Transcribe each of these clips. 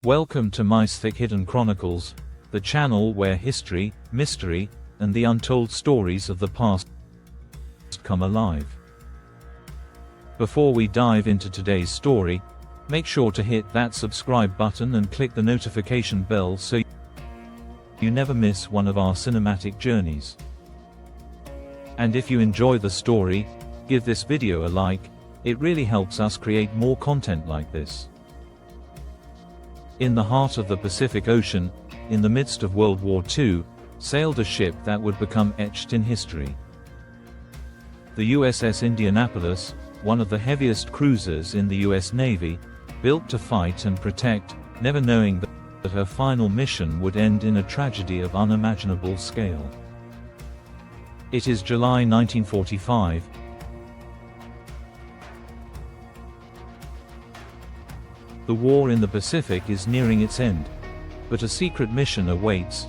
Welcome to Mice Thick Hidden Chronicles, the channel where history, mystery, and the untold stories of the past come alive. Before we dive into today's story, make sure to hit that subscribe button and click the notification bell so you never miss one of our cinematic journeys. And if you enjoy the story, give this video a like, it really helps us create more content like this. In the heart of the Pacific Ocean, in the midst of World War II, sailed a ship that would become etched in history. The USS Indianapolis, one of the heaviest cruisers in the US Navy, built to fight and protect, never knowing that her final mission would end in a tragedy of unimaginable scale. It is July 1945. The war in the Pacific is nearing its end, but a secret mission awaits.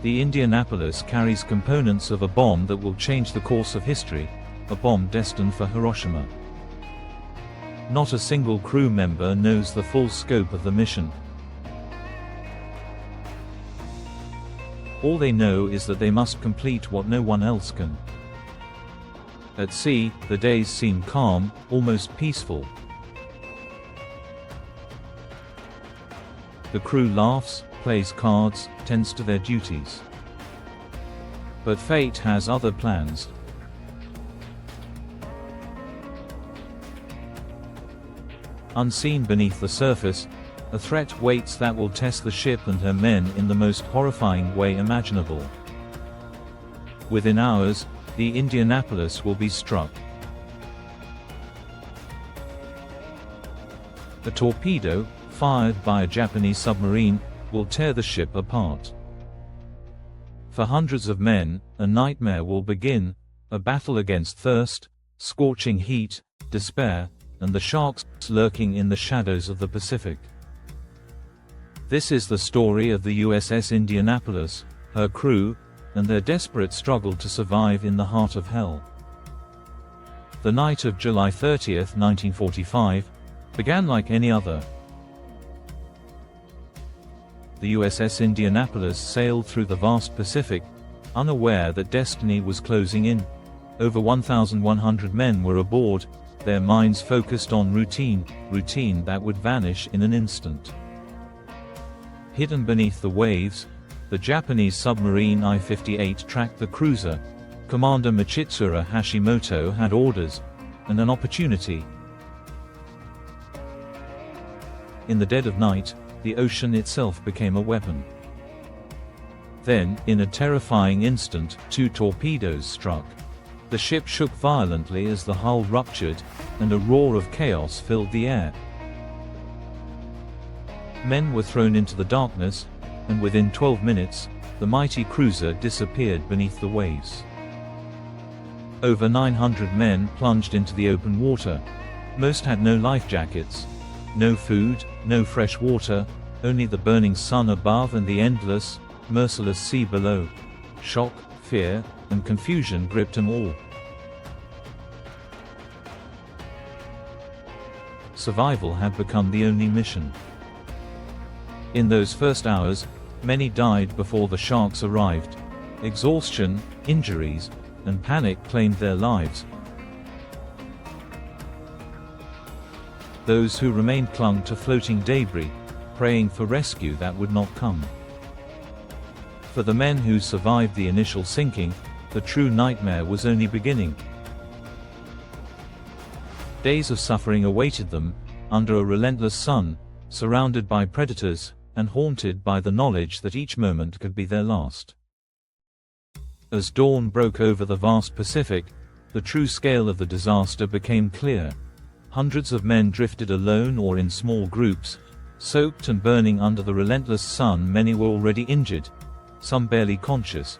The Indianapolis carries components of a bomb that will change the course of history, a bomb destined for Hiroshima. Not a single crew member knows the full scope of the mission. All they know is that they must complete what no one else can. At sea, the days seem calm, almost peaceful. The crew laughs, plays cards, tends to their duties. But fate has other plans. Unseen beneath the surface, a threat waits that will test the ship and her men in the most horrifying way imaginable. Within hours, the Indianapolis will be struck. A torpedo, fired by a Japanese submarine, will tear the ship apart. For hundreds of men, a nightmare will begin, a battle against thirst, scorching heat, despair, and the sharks lurking in the shadows of the Pacific. This is the story of the USS Indianapolis, her crew, and their desperate struggle to survive in the heart of hell. The night of July 30, 1945, began like any other. The USS Indianapolis sailed through the vast Pacific, unaware that destiny was closing in. Over 1,100 men were aboard, their minds focused on routine that would vanish in an instant. Hidden beneath the waves, the Japanese submarine I-58 tracked the cruiser. Commander Michitsura Hashimoto had orders, and an opportunity. In the dead of night, the ocean itself became a weapon. Then, in a terrifying instant, two torpedoes struck. The ship shook violently as the hull ruptured, and a roar of chaos filled the air. Men were thrown into the darkness, and within 12 minutes, the mighty cruiser disappeared beneath the waves. Over 900 men plunged into the open water. Most had no life jackets. No food, no fresh water, only the burning sun above and the endless, merciless sea below. Shock, fear, and confusion gripped them all. Survival had become the only mission. In those first hours, many died before the sharks arrived. Exhaustion, injuries, and panic claimed their lives. Those who remained clung to floating debris, praying for rescue that would not come. For the men who survived the initial sinking, the true nightmare was only beginning. Days of suffering awaited them, under a relentless sun, surrounded by predators, and haunted by the knowledge that each moment could be their last. As dawn broke over the vast Pacific, the true scale of the disaster became clear. Hundreds of men drifted alone or in small groups, soaked and burning under the relentless sun. Many were already injured, some barely conscious.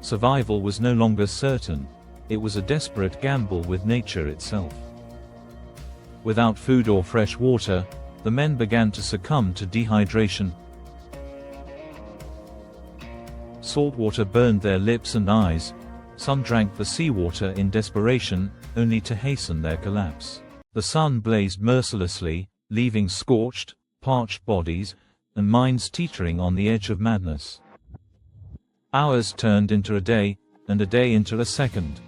Survival was no longer certain. It was a desperate gamble with nature itself. Without food or fresh water, the men began to succumb to dehydration. Salt water burned their lips and eyes. Some drank the seawater in desperation, only to hasten their collapse. The sun blazed mercilessly, leaving scorched, parched bodies, and minds teetering on the edge of madness. Hours turned into a day, and a day into a second.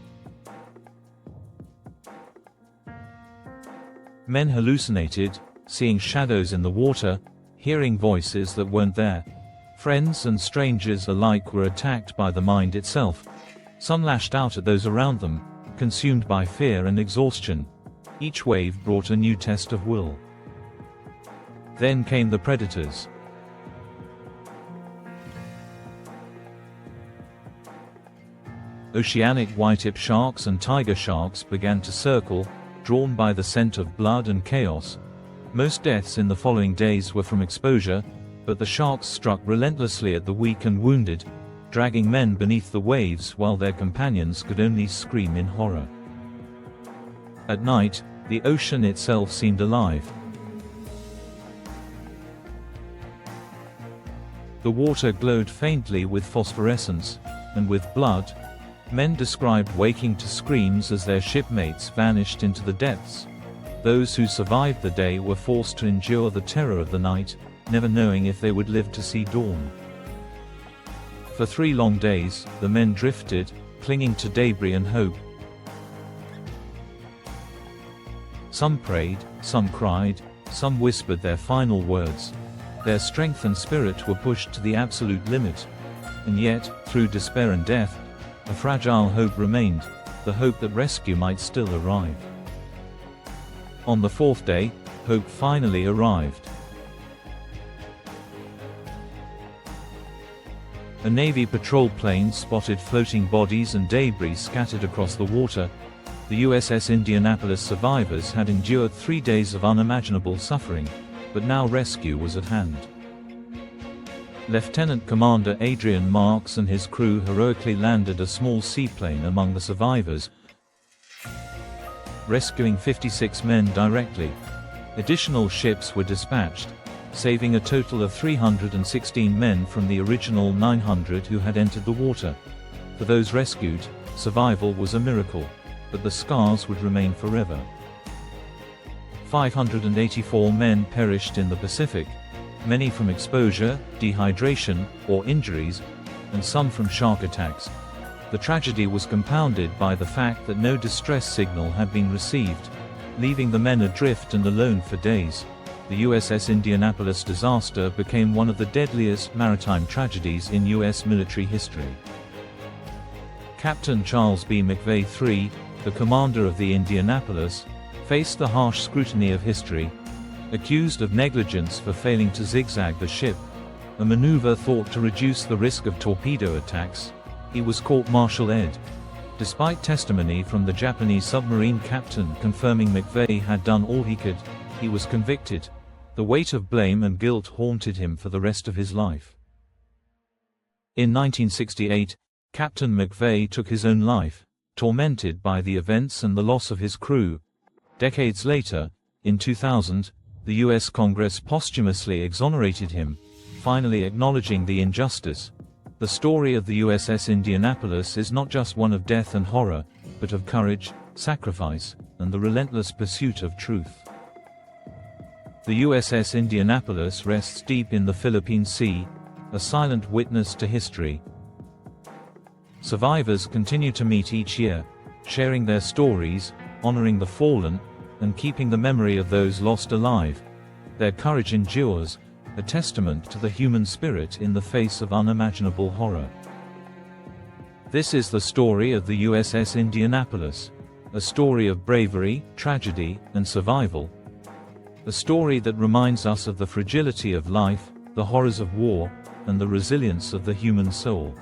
Men hallucinated, seeing shadows in the water, hearing voices that weren't there. Friends and strangers alike were attacked by the mind itself. Some lashed out at those around them, consumed by fear and exhaustion. Each wave brought a new test of will. Then came the predators. Oceanic white-tip sharks and tiger sharks began to circle, drawn by the scent of blood and chaos. Most deaths in the following days were from exposure, but the sharks struck relentlessly at the weak and wounded, dragging men beneath the waves while their companions could only scream in horror. At night, the ocean itself seemed alive. The water glowed faintly with phosphorescence, and with blood. Men described waking to screams as their shipmates vanished into the depths. Those who survived the day were forced to endure the terror of the night, never knowing if they would live to see dawn. For 3 long days, the men drifted, clinging to debris and hope. Some prayed, some cried, some whispered their final words. Their strength and spirit were pushed to the absolute limit. And yet, through despair and death, a fragile hope remained, the hope that rescue might still arrive. On the 4th day, hope finally arrived. A Navy patrol plane spotted floating bodies and debris scattered across the water. The USS Indianapolis survivors had endured 3 days of unimaginable suffering, but now rescue was at hand. Lieutenant Commander Adrian Marks and his crew heroically landed a small seaplane among the survivors, rescuing 56 men directly. Additional ships were dispatched, saving a total of 316 men from the original 900 who had entered the water. For those rescued, survival was a miracle, but the scars would remain forever. 584 men perished in the Pacific, many from exposure, dehydration, or injuries, and some from shark attacks. The tragedy was compounded by the fact that no distress signal had been received, leaving the men adrift and alone for days. The USS Indianapolis disaster became one of the deadliest maritime tragedies in U.S. military history. Captain Charles B. McVay III, the commander of the Indianapolis, faced the harsh scrutiny of history. Accused of negligence for failing to zigzag the ship, a maneuver thought to reduce the risk of torpedo attacks, he was court-martialed. Despite testimony from the Japanese submarine captain confirming McVay had done all he could, he was convicted. The weight of blame and guilt haunted him for the rest of his life. In 1968, Captain McVay took his own life, tormented by the events and the loss of his crew. Decades later, in 2000, the U.S. Congress posthumously exonerated him, finally acknowledging the injustice. The story of the USS Indianapolis is not just one of death and horror, but of courage, sacrifice, and the relentless pursuit of truth. The USS Indianapolis rests deep in the Philippine Sea, a silent witness to history. Survivors continue to meet each year, sharing their stories, honoring the fallen, and keeping the memory of those lost alive. Their courage endures, a testament to the human spirit in the face of unimaginable horror. This is the story of the USS Indianapolis, a story of bravery, tragedy, and survival. A story that reminds us of the fragility of life, the horrors of war, and the resilience of the human soul.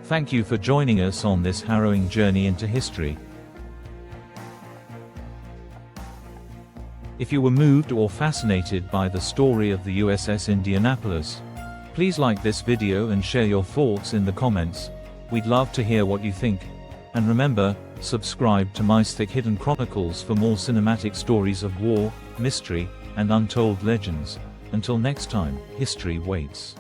Thank you for joining us on this harrowing journey into history. If you were moved or fascinated by the story of the USS Indianapolis, please like this video and share your thoughts in the comments. We'd love to hear what you think. And remember, subscribe to Mystic Hidden Chronicles for more cinematic stories of war, mystery, and untold legends. Until next time, history waits.